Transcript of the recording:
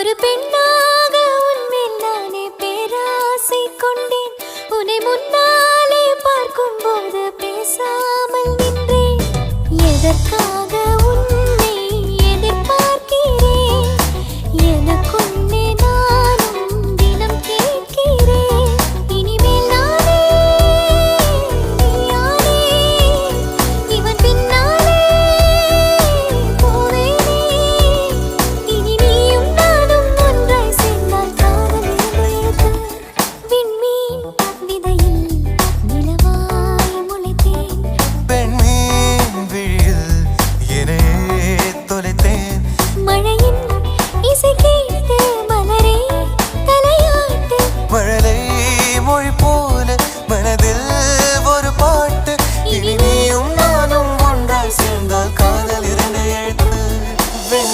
ஒரு பெண்ணாக உன்மேல் நானே பேராசை கொண்டேன். உன்னை முன்னாலே பார்க்கும் போது பேசாமல் நின்றேன். எதற்காக உன்னை எதிர்பார்க்கிறேன்? எனக்குள்ளே நானும் தினம் கேட்கிறேன். இனிமேல் நானே நீயானே, இவன் பின்னாலே போவேனே. இனி நீயும் நானும் ஒன்றாய் சேர்ந்தால் காதல் எழுது. விண்மீன் விதையில் நிலவாய் முளைத்தேன். பெண்மீன் விழியில் என்னையே தொலைத்தேன். மழையின் இசை கேட்டு